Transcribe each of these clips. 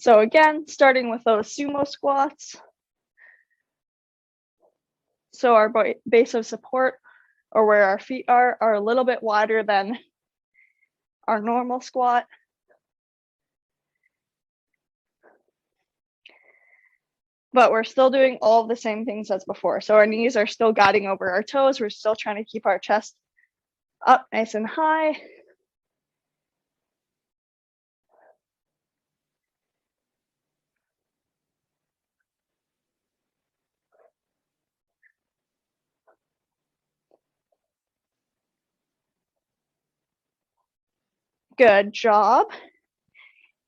So again, starting with those sumo squats. So our base of support, or where our feet are a little bit wider than our normal squat. But we're still doing all the same things as before. So our knees are still guiding over our toes. We're still trying to keep our chest up nice and high. Good job.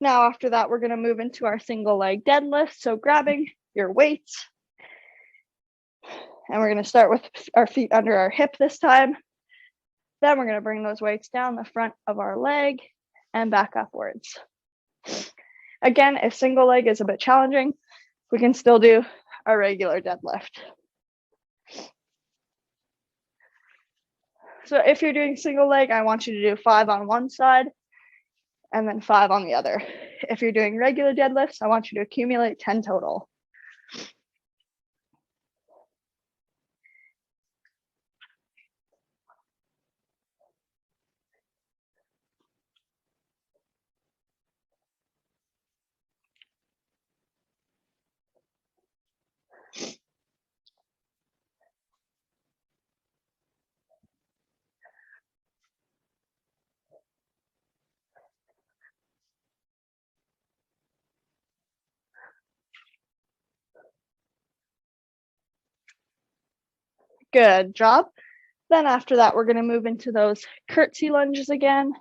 Now after that, we're gonna move into our single leg deadlift. So grabbing your weights, and we're gonna start with our feet under our hip this time. Then we're gonna bring those weights down the front of our leg and back upwards. Again, if single leg is a bit challenging, we can still do a regular deadlift. So if you're doing single leg, I want you to do 5 on one side and then 5 on the other. If you're doing regular deadlifts, I want you to accumulate 10 total. Good job. Then after that, we're going to move into those curtsy lunges again.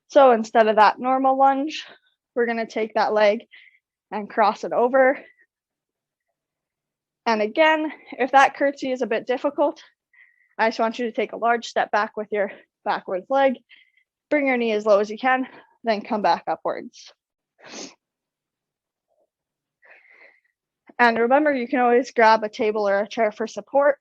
So instead of that normal lunge, we're going to take that leg and cross it over. And again, if that curtsy is a bit difficult, I just want you to take a large step back with your backwards leg, bring your knee as low as you can, then come back upwards. And remember, you can always grab a table or a chair for support.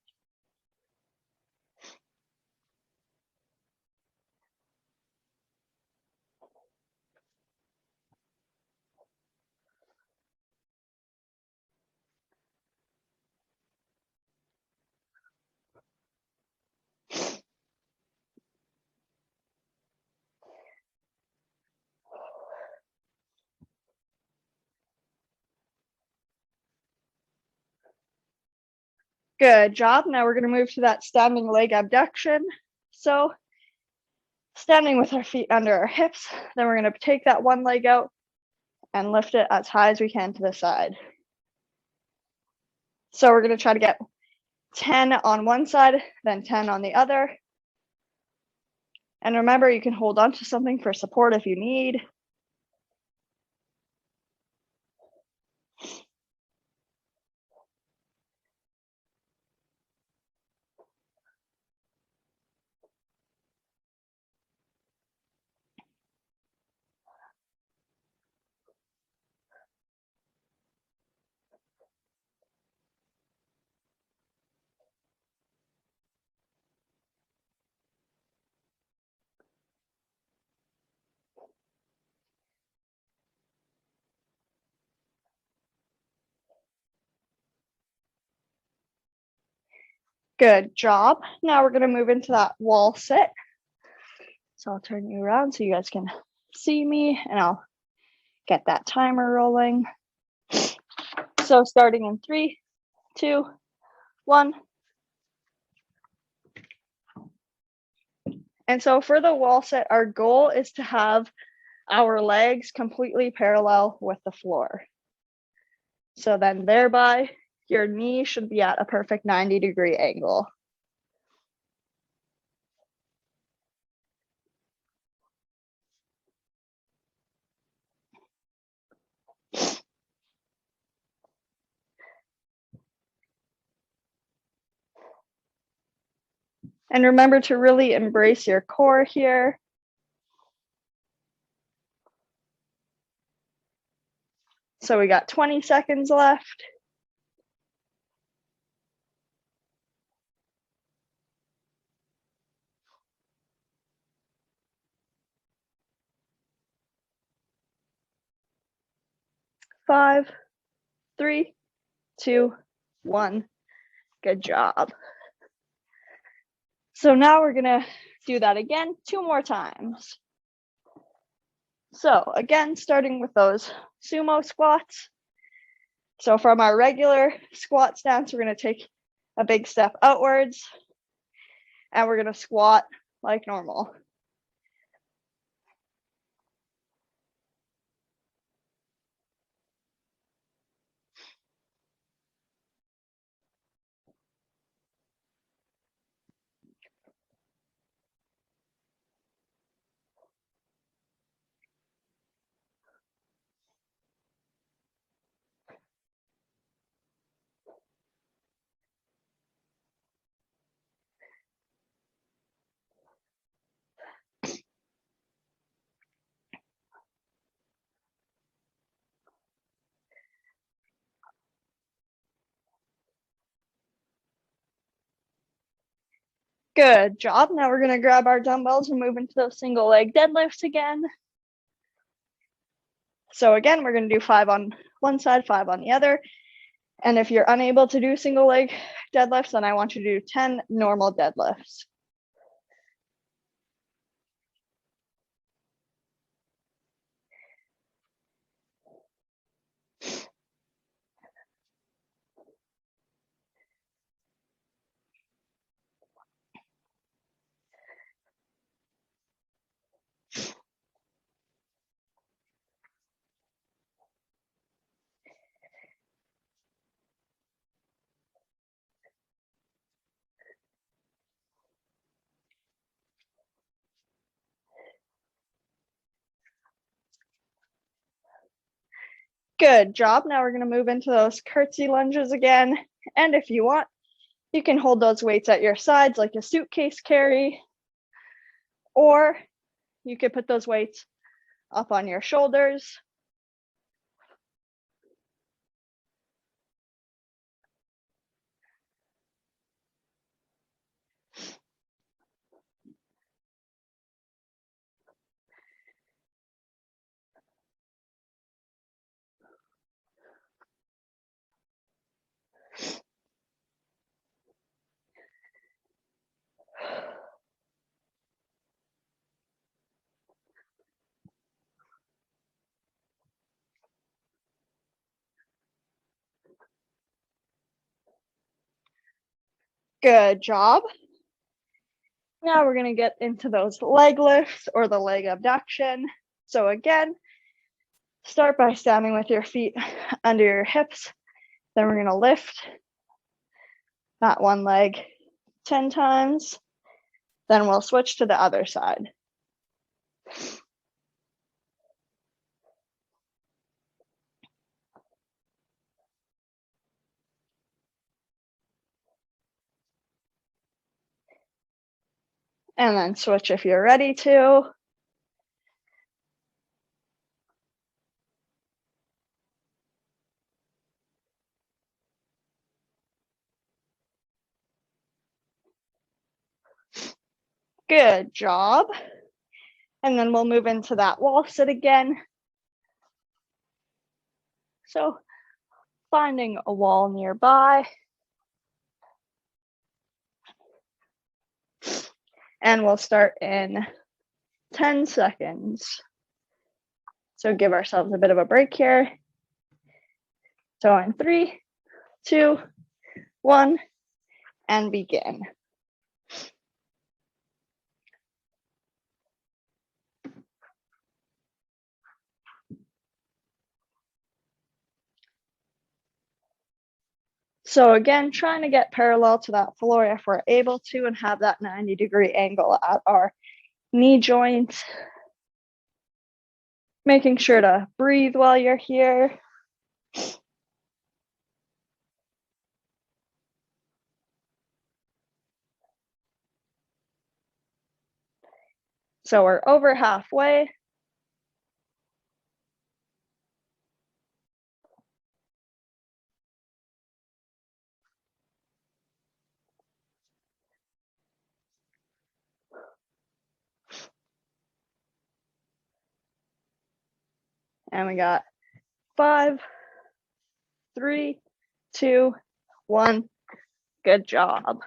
Good job. Now we're going to move to that standing leg abduction. So standing with our feet under our hips, then we're going to take that one leg out and lift it as high as we can to the side. So we're going to try to get 10 on one side, then 10 on the other. And remember, you can hold on to something for support if you need. Good job. Now we're going to move into that wall sit. So I'll turn you around so you guys can see me, and I'll get that timer rolling. So starting in 3, 2, 1. And so for the wall sit, our goal is to have our legs completely parallel with the floor. So then thereby, your knee should be at a perfect 90-degree angle. And remember to really embrace your core here. So we got 20 seconds left. 5, 3, 2, 1. Good job. So now we're gonna do that again 2 more times. So again, starting with those sumo squats. So from our regular squat stance, we're gonna take a big step outwards and we're gonna squat like normal. Good job. Now we're gonna grab our dumbbells and move into those single leg deadlifts again. So again, we're gonna do 5 on one side, 5 on the other. And if you're unable to do single leg deadlifts, then I want you to do 10 normal deadlifts. Good job. Now we're going to move into those curtsy lunges again. And if you want, you can hold those weights at your sides like a suitcase carry, or you could put those weights up on your shoulders. Good job. Now we're going to get into those leg lifts or the leg abduction. So again, start by standing with your feet under your hips. Then we're going to lift that one leg 10 times. Then we'll switch to the other side. And then switch if you're ready to. Good job. And then we'll move into that wall sit again. So finding a wall nearby. And we'll start in 10 seconds. So give ourselves a bit of a break here. So in 3, 2, 1, and begin. So again, trying to get parallel to that floor if we're able to, and have that 90-degree angle at our knee joints. Making sure to breathe while you're here. So we're over halfway. And we got 5, 3, 2, 1. Good job.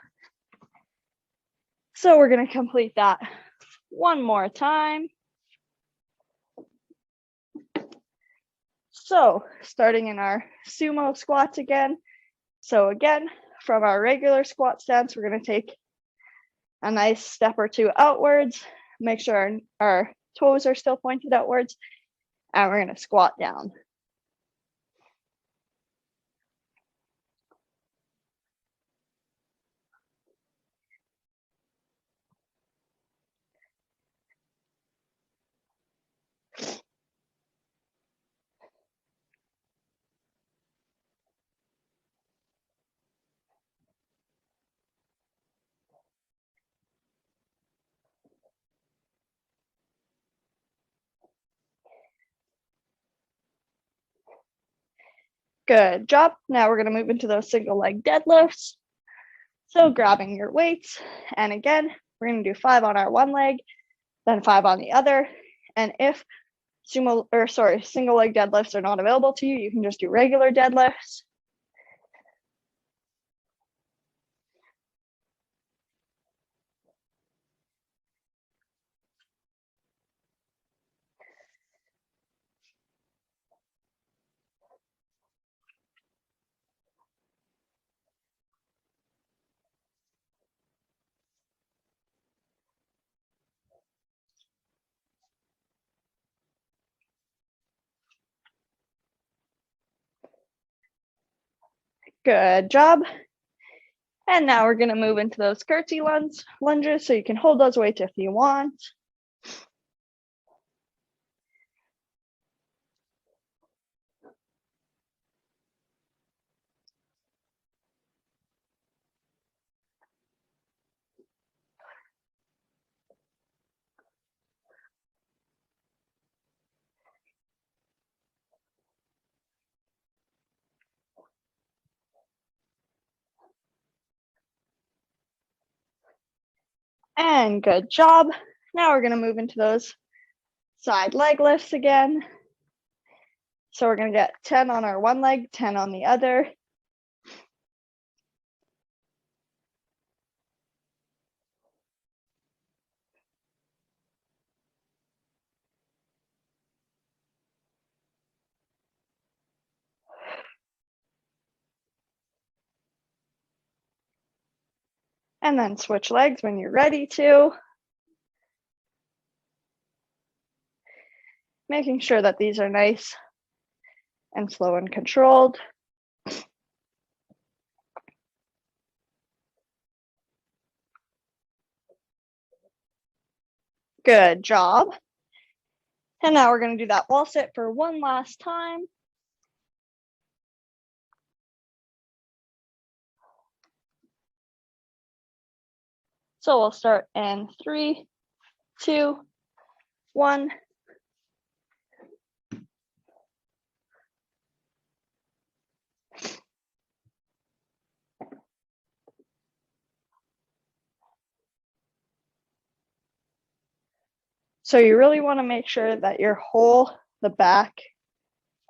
So we're going to complete that one more time. So starting in our sumo squats again. So again, from our regular squat stance, we're going to take a nice step or two outwards. Make sure our toes are still pointed outwards. And we're going to squat down. Good job. Now we're going to move into those single leg deadlifts. So grabbing your weights, and again, we're going to do 5 on our one leg, then 5 on the other. And if single leg deadlifts are not available to you, you can just do regular deadlifts. Good job. And now we're going to move into those curtsy lunges, so you can hold those weights if you want. And good job. Now we're going to move into those side leg lifts again. So we're going to get 10 on our one leg, 10 on the other. And then switch legs when you're ready to. Making sure that these are nice and slow and controlled. Good job. And now we're going to do that wall sit for one last time. So we'll start in 3, 2, 1. So you really want to make sure that the back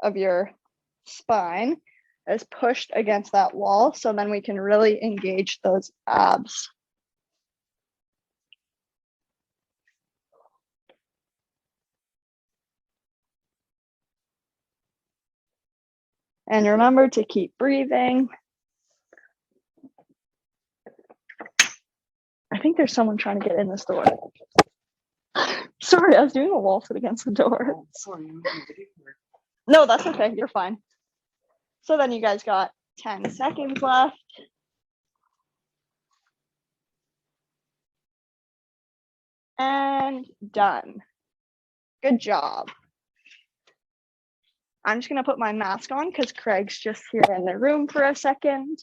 of your spine is pushed against that wall, so then we can really engage those abs. And remember to keep breathing. I think there's someone trying to get in this door. Sorry, I was doing a wall sit against the door. Oh, sorry. No, that's okay. You're fine. So then you guys got 10 seconds left. And done. Good job. I'm just going to put my mask on because Craig's just here in the room for a second.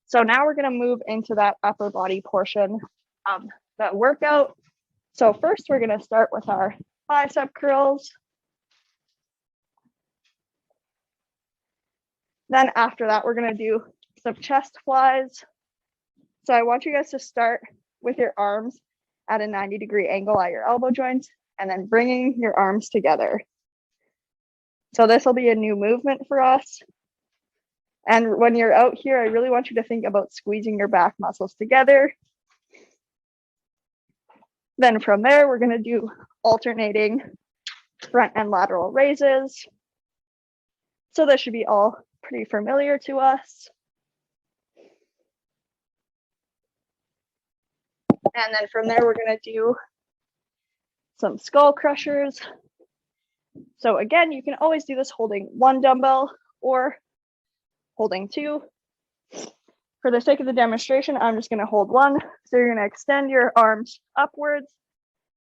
So now we're going to move into that upper body portion of the workout. So first we're going to start with our bicep curls. Then after that, we're going to do some chest flies. So I want you guys to start with your arms at a 90-degree angle at your elbow joints and then bringing your arms together. So this will be a new movement for us. And when you're out here, I really want you to think about squeezing your back muscles together. Then from there, we're going to do alternating front and lateral raises. So this should be all pretty familiar to us. And then from there, we're going to do some skull crushers. So again, you can always do this holding one dumbbell or holding two. For the sake of the demonstration, I'm just going to hold one. So you're going to extend your arms upwards,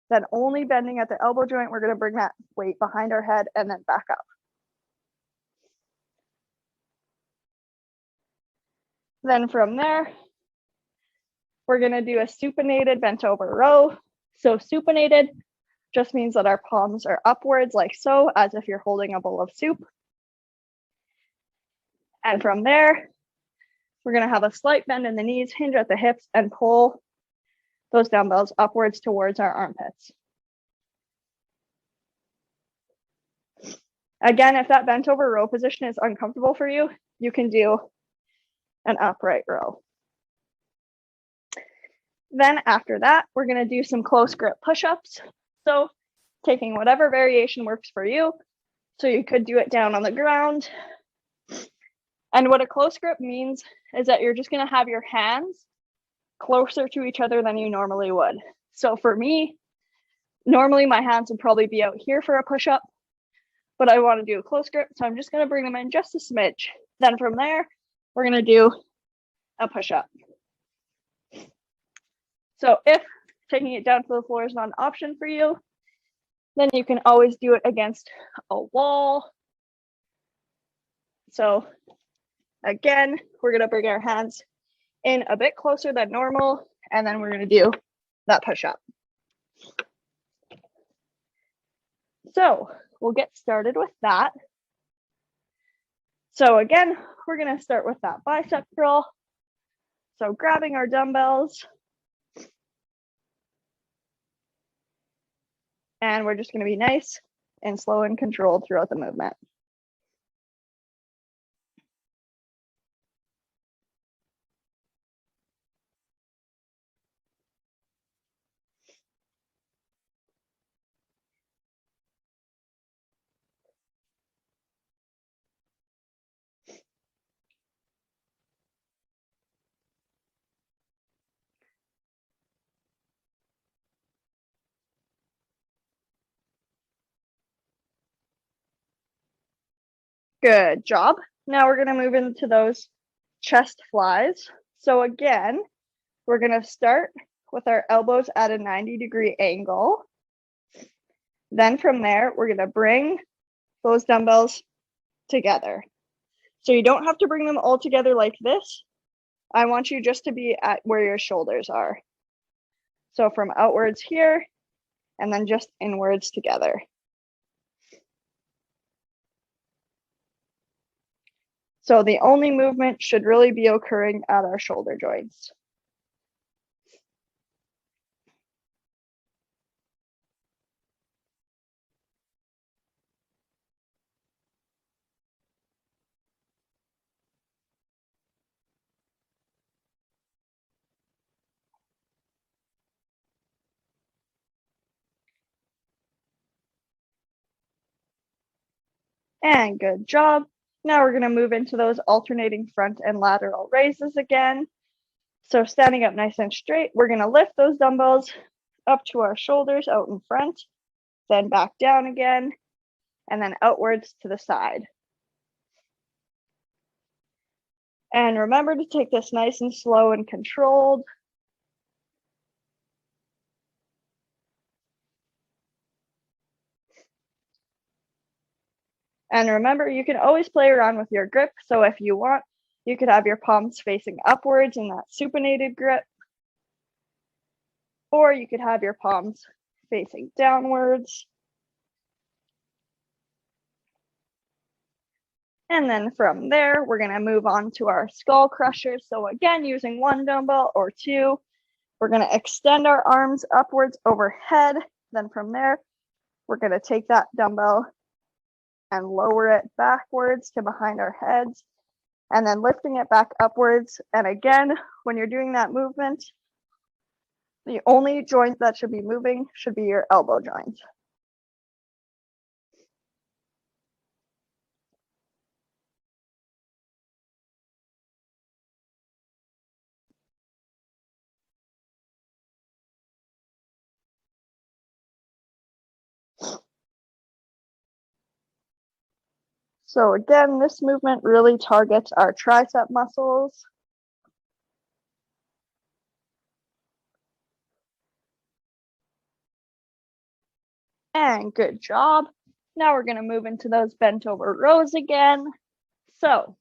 then only bending at the elbow joint. We're going to bring that weight behind our head and then back up. Then from there, we're going to do a supinated bent over row. So supinated just means that our palms are upwards like so, as if you're holding a bowl of soup. And from there, we're going to have a slight bend in the knees, hinge at the hips, and pull those dumbbells upwards towards our armpits. Again, if that bent over row position is uncomfortable for you, you can do an upright row. Then after that, we're going to do some close grip push-ups. So taking whatever variation works for you. So you could do it down on the ground. And what a close grip means is that you're just going to have your hands closer to each other than you normally would. So for me, normally my hands would probably be out here for a push-up, but I want to do a close grip, so I'm just going to bring them in just a smidge. Then from there, we're going to do a push-up. So if taking it down to the floor is not an option for you, then you can always do it against a wall. So again, we're going to bring our hands in a bit closer than normal, and then we're going to do that push-up. So we'll get started with that. So again, we're going to start with that bicep curl. So grabbing our dumbbells, and we're just going to be nice and slow and controlled throughout the movement. Good job. Now we're going to move into those chest flies. So again, we're going to start with our elbows at a 90-degree angle. Then from there, we're going to bring those dumbbells together. So you don't have to bring them all together like this. I want you just to be at where your shoulders are. So from outwards here, and then just inwards together. So the only movement should really be occurring at our shoulder joints. And good job. Now we're going to move into those alternating front and lateral raises again. So standing up nice and straight, we're going to lift those dumbbells up to our shoulders out in front, then back down again, and then outwards to the side. And remember to take this nice and slow and controlled. And remember, you can always play around with your grip. So if you want, you could have your palms facing upwards in that supinated grip. Or you could have your palms facing downwards. And then from there, we're going to move on to our skull crushers. So again, using one dumbbell or two, we're going to extend our arms upwards overhead. Then from there, we're going to take that dumbbell and lower it backwards to behind our heads. and then lifting it back upwards. And again, when you're doing that movement, the only joint that should be moving should be your elbow joint. So again, this movement really targets our tricep muscles. And good job. Now we're going to move into those bent over rows again. So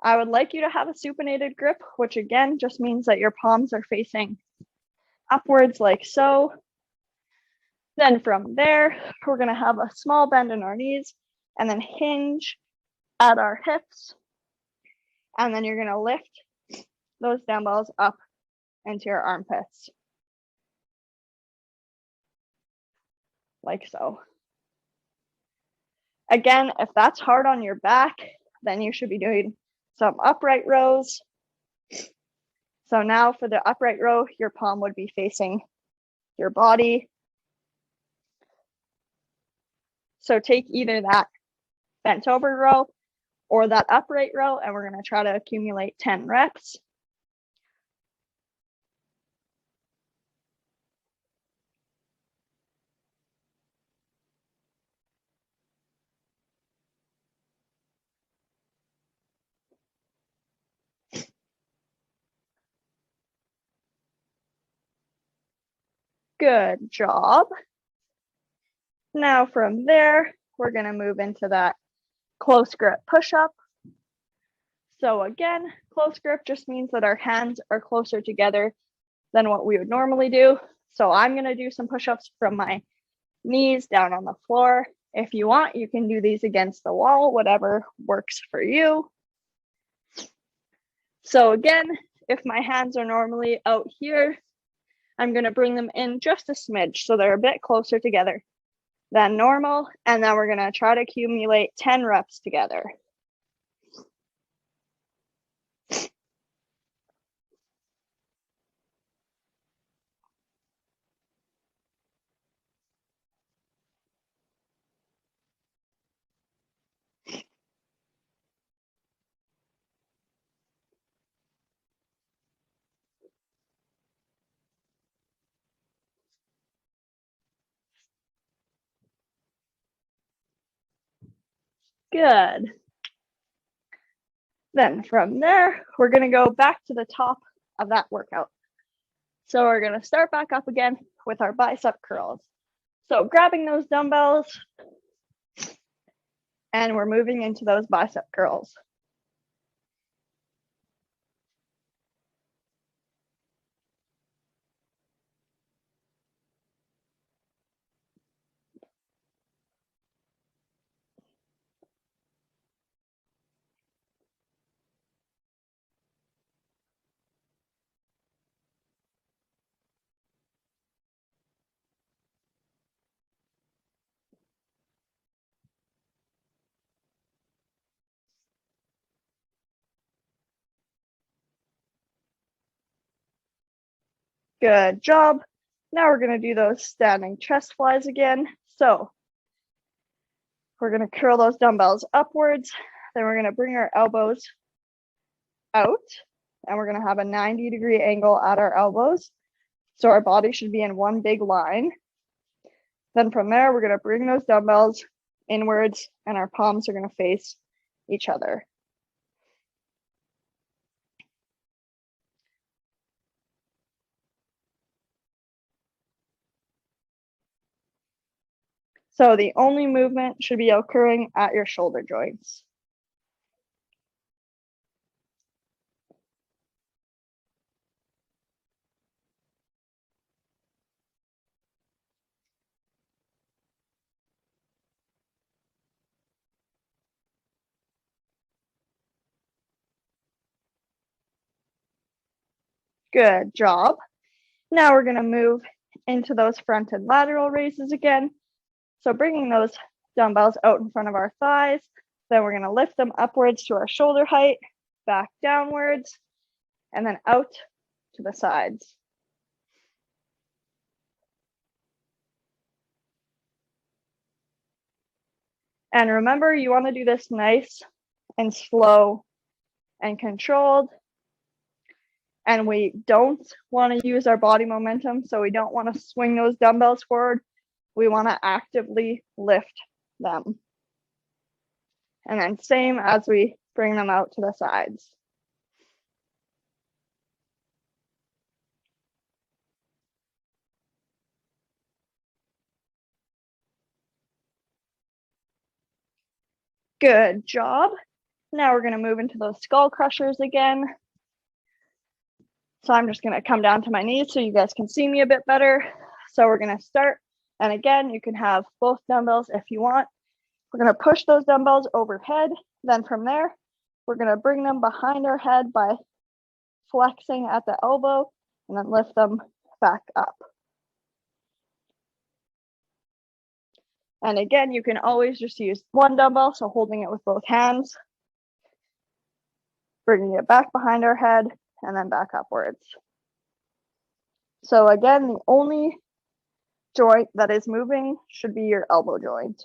I would like you to have a supinated grip, which again just means that your palms are facing upwards like so. Then from there, we're going to have a small bend in our knees and then hinge at our hips. And then you're going to lift those dumbbells up into your armpits. Like so. Again, if that's hard on your back, then you should be doing some upright rows. So now for the upright row, your palm would be facing your body. So take either that bent over row or that upright row, and we're going to try to accumulate 10 reps. Good job. Now from there, we're going to move into that close grip push-up. So again, close grip just means that our hands are closer together than what we would normally do. So I'm going to do some push-ups from my knees down on the floor. If you want, you can do these against the wall, whatever works for you. So again, if my hands are normally out here, I'm going to bring them in just a smidge so they're a bit closer together than normal. And then we're going to try to accumulate 10 reps together. Good. Then from there, we're going to go back to the top of that workout. So we're going to start back up again with our bicep curls. So grabbing those dumbbells, and we're moving into those bicep curls. Good job. Now we're going to do those standing chest flies again. So we're going to curl those dumbbells upwards. Then we're going to bring our elbows out, and we're going to have a 90-degree angle at our elbows. So our body should be in one big line. Then from there, we're going to bring those dumbbells inwards, and our palms are going to face each other. So the only movement should be occurring at your shoulder joints. Good job. Now we're going to move into those front and lateral raises again. So bringing those dumbbells out in front of our thighs, Then we're gonna lift them upwards to our shoulder height, back downwards, and then out to the sides. And remember, you want to do this nice and slow and controlled. And we don't want to use our body momentum, so we don't want to swing those dumbbells forward. We want to actively lift them. And then same as we bring them out to the sides. Good job. Now we're going to move into those skull crushers again. So I'm just going to come down to my knees so you guys can see me a bit better. So we're going to start. And again, you can have both dumbbells if you want. We're going to push those dumbbells overhead. Then from there, we're going to bring them behind our head by flexing at the elbow and then lift them back up. And again, you can always just use one dumbbell, so holding it with both hands, bringing it back behind our head, and then back upwards. So again, the only joint that is moving should be your elbow joint.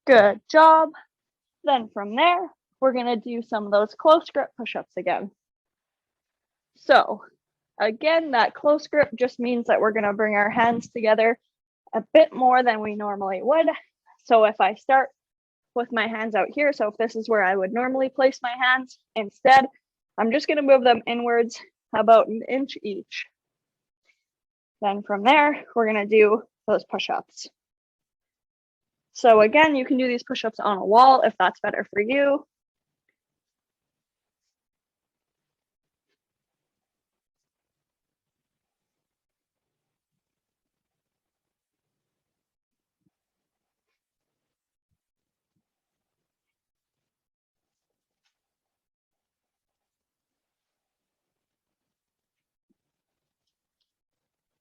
Good job. Then from there, we're going to do some of those close grip push-ups again. So again, that close grip just means that we're going to bring our hands together a bit more than we normally would. So if I start with my hands out here, so if this is where I would normally place my hands, instead, I'm just going to move them inwards about an inch each. Then from there, we're going to do those push-ups. So again, you can do these push-ups on a wall if that's better for you.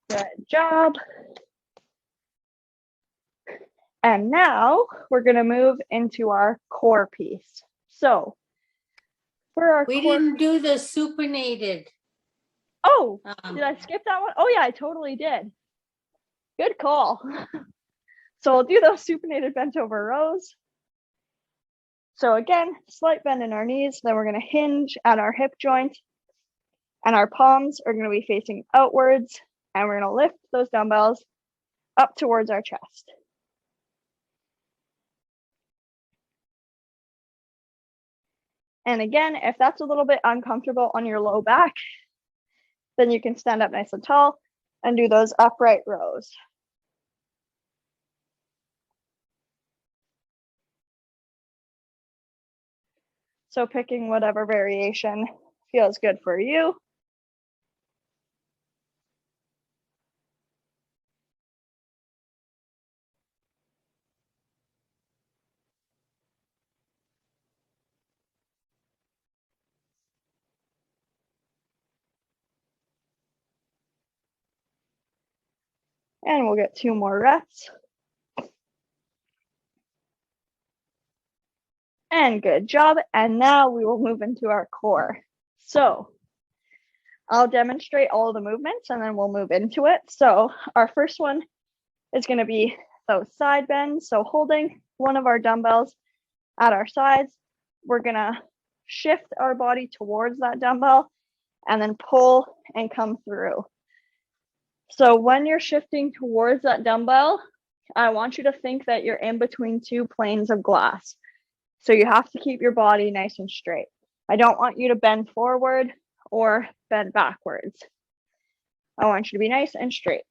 Good job. And now we're going to move into our core piece. So for our We core, didn't do the supinated. Oh, did I skip that one? Oh yeah, I totally did. Good call. So we'll do those supinated bent over rows. So again, slight bend in our knees, then we're going to hinge at our hip joint, and our palms are going to be facing outwards, and we're going to lift those dumbbells up towards our chest. And again, if that's a little bit uncomfortable on your low back, then you can stand up nice and tall and do those upright rows. So picking whatever variation feels good for you. And we'll get 2 more reps. And good job. And now we will move into our core. So I'll demonstrate all of the movements and then we'll move into it. So our first one is going to be those side bends. So holding one of our dumbbells at our sides, we're going to shift our body towards that dumbbell and then pull and come through. So when you're shifting towards that dumbbell, I want you to think that you're in between 2 planes of glass. So you have to keep your body nice and straight. I don't want you to bend forward or bend backwards. I want you to be nice and straight.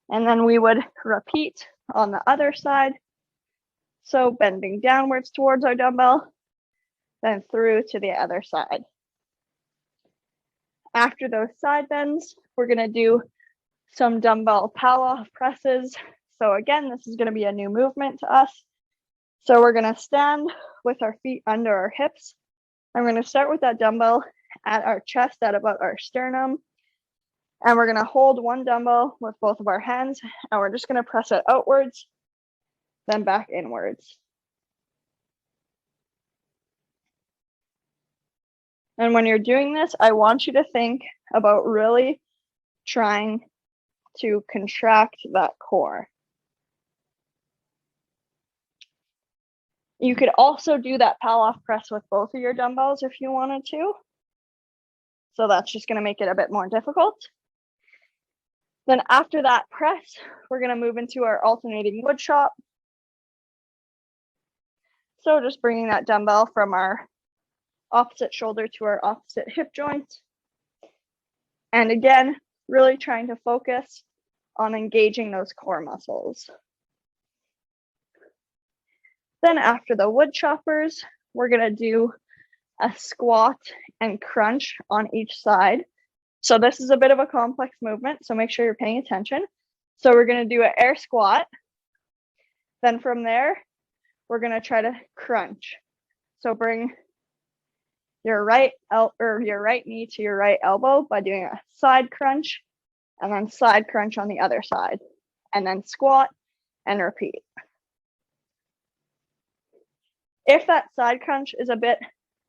And then we would repeat on the other side. So bending downwards towards our dumbbell, then through to the other side. After those side bends, we're gonna do some dumbbell power presses. So again, this is gonna be a new movement to us. So we're gonna stand with our feet under our hips. I'm gonna start with that dumbbell at our chest at about our sternum. And we're gonna hold one dumbbell with both of our hands, and we're just gonna press it outwards, then back inwards. And when you're doing this, I want you to think about really trying to contract that core. You could also do that Pallof press with both of your dumbbells if you wanted to. So that's just gonna make it a bit more difficult. Then after that press, we're gonna move into our alternating wood chop. So just bringing that dumbbell from our opposite shoulder to our opposite hip joint. And again, really trying to focus on engaging those core muscles. Then after the wood choppers, we're gonna do a squat and crunch on each side. So this is a bit of a complex movement, so make sure you're paying attention. So we're gonna do an air squat. Then from there, we're gonna try to crunch. So bring your right knee to your right elbow by doing a side crunch, and then side crunch on the other side, and then squat and repeat. If that side crunch is a bit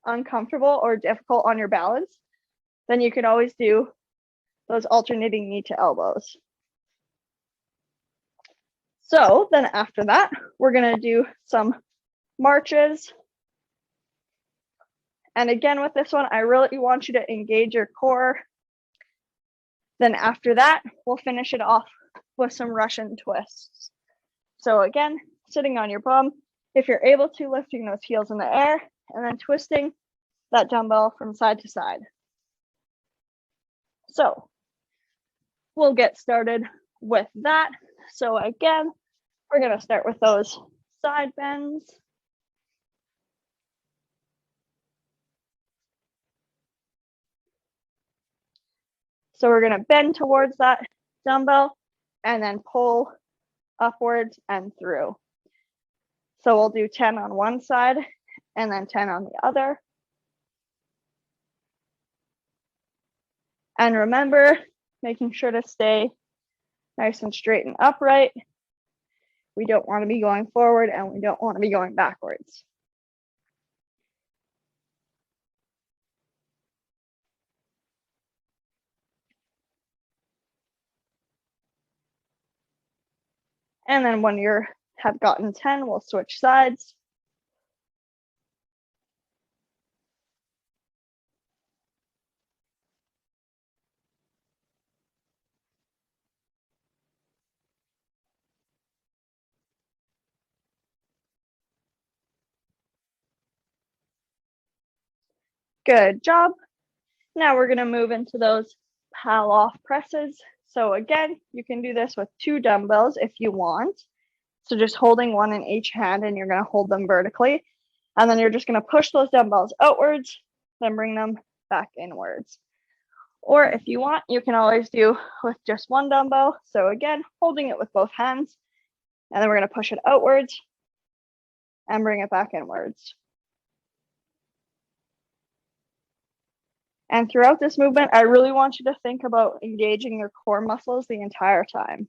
uncomfortable or difficult on your balance, then you can always do those alternating knee to elbows. So then after that, we're gonna do some marches. And again, with this one, I really want you to engage your core. Then after that, we'll finish it off with some Russian twists. So again, sitting on your bum, if you're able to, lifting those heels in the air and then twisting that dumbbell from side to side. So we'll get started with that. So again, we're gonna start with those side bends. So we're gonna bend towards that dumbbell and then pull upwards and through. So we'll do 10 on one side and then 10 on the other. And remember, making sure to stay nice and straight and upright. We don't want to be going forward and we don't want to be going backwards. And then when you have gotten 10, we'll switch sides. Good job. Now we're gonna move into those Pallof presses. So again, you can do this with 2 dumbbells if you want. So just holding one in each hand and you're gonna hold them vertically. And then you're just gonna push those dumbbells outwards, then bring them back inwards. Or if you want, you can always do with just one dumbbell. So again, holding it with both hands, and then we're gonna push it outwards and bring it back inwards. And throughout this movement, I really want you to think about engaging your core muscles the entire time.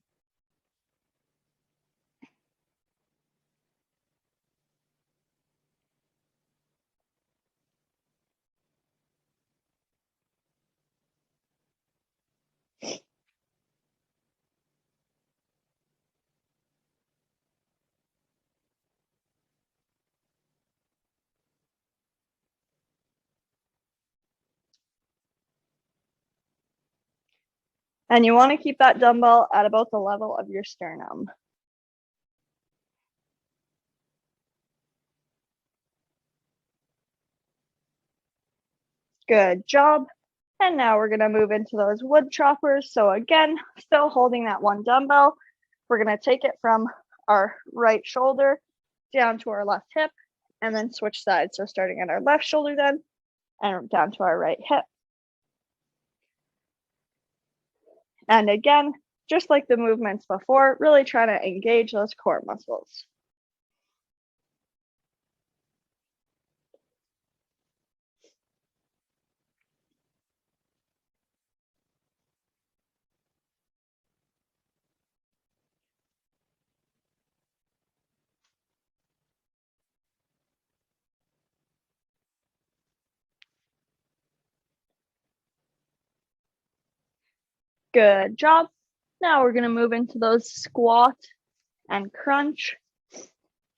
And you want to keep that dumbbell at about the level of your sternum. Good job. And now we're going to move into those wood choppers. So again, still holding that one dumbbell, we're going to take it from our right shoulder down to our left hip and then switch sides. So starting at our left shoulder then and down to our right hip. And again, just like the movements before, really trying to engage those core muscles. Good job. Now we're going to move into those squat and crunch.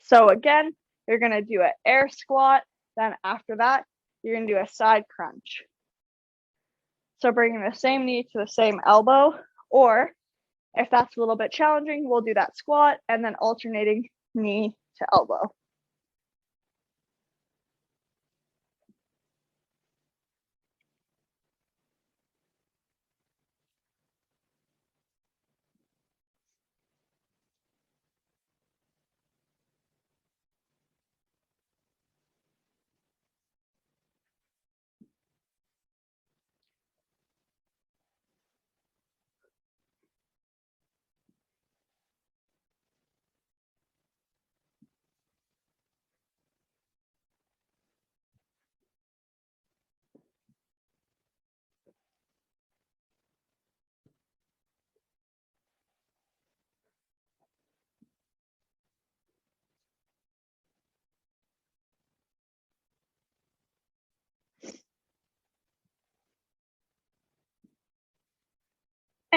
So again, you're going to do an air squat. Then after that, you're going to do a side crunch. So bringing the same knee to the same elbow, or if that's a little bit challenging, we'll do that squat and then alternating knee to elbow.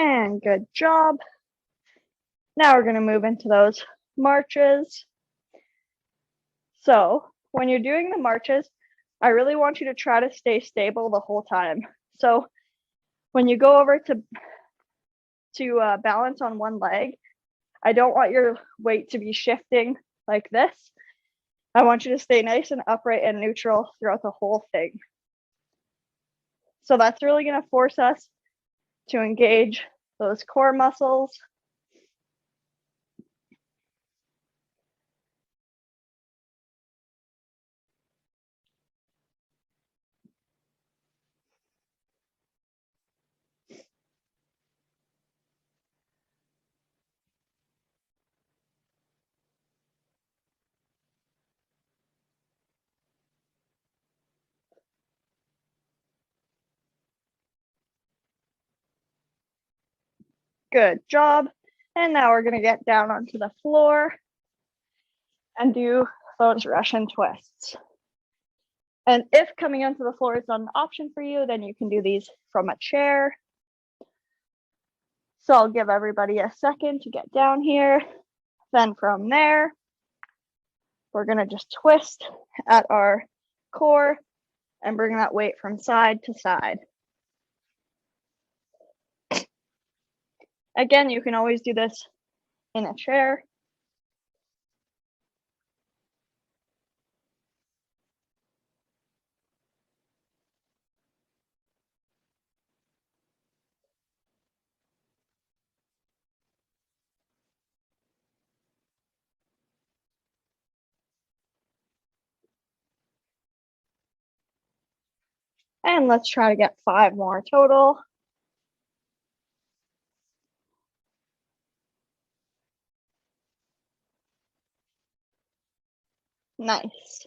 And good job. Now we're going to move into those marches. So when you're doing the marches, I really want you to try to stay stable the whole time. So when you go over to balance on one leg, I don't want your weight to be shifting like this. I want you to stay nice and upright and neutral throughout the whole thing. So that's really going to force us to engage those core muscles. Good job. And now we're going to get down onto the floor and do those Russian twists. And if coming onto the floor is not an option for you, then you can do these from a chair. So I'll give everybody a second to get down here. Then from there, we're going to just twist at our core and bring that weight from side to side. Again, you can always do this in a chair. And let's try to get 5 more total. Nice.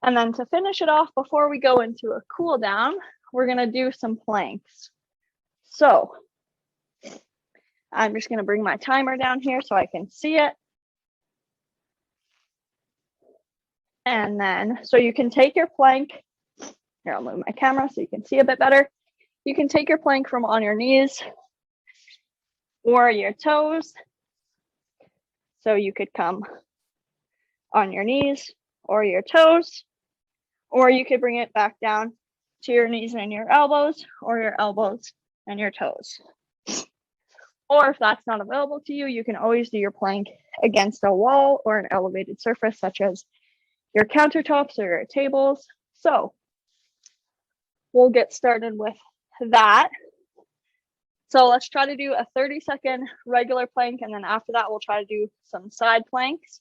And then to finish it off, before we go into a cool down, we're going to do some planks. So I'm just going to bring my timer down here so I can see it. And then, so you can take your plank. Here, I'll move my camera so you can see a bit better. You can take your plank from on your knees or your toes. So you could come on your knees or your toes, or you could bring it back down to your knees and your elbows, or your elbows and your toes. Or if that's not available to you, you can always do your plank against a wall or an elevated surface, such as your countertops or your tables. So we'll get started with that. So let's try to do a 30-second regular plank, and then after that, we'll try to do some side planks.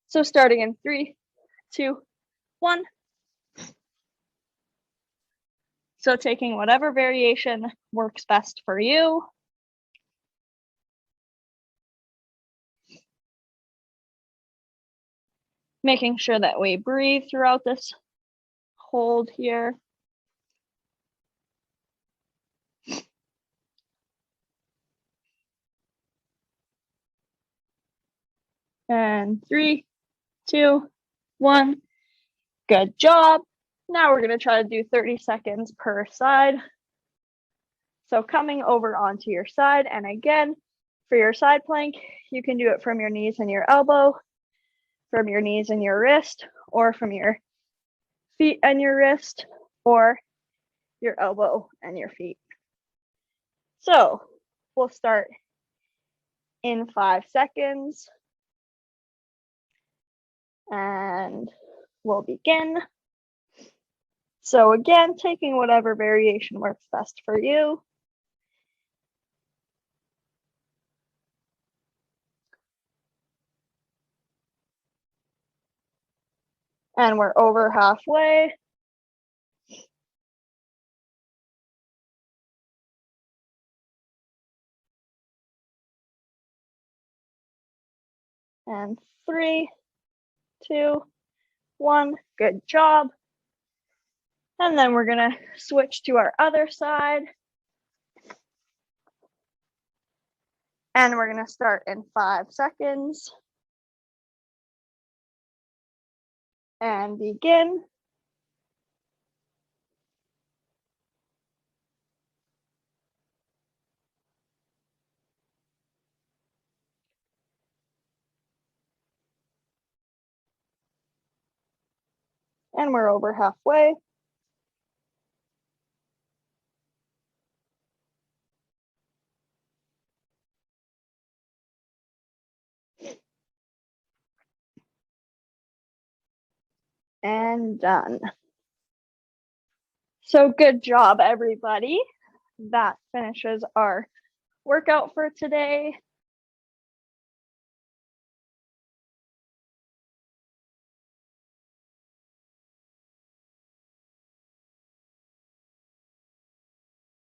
So starting in 3, 2, 1. So taking whatever variation works best for you. Making sure that we breathe throughout this hold here. And 3, 2, 1. Good job. Now we're going to try to do 30 seconds per side. So coming over onto your side, and again, for your side plank, you can do it from your knees and your elbow, from your knees and your wrist, or from your feet and your wrist, or your elbow and your feet. So we'll start in 5 seconds, and we'll begin. So again, taking whatever variation works best for you. And we're over halfway. And 3, 2, 1, good job. And then we're gonna switch to our other side. And we're gonna start in 5 seconds. And begin. And we're over halfway. And done. So good job, everybody. That finishes our workout for today.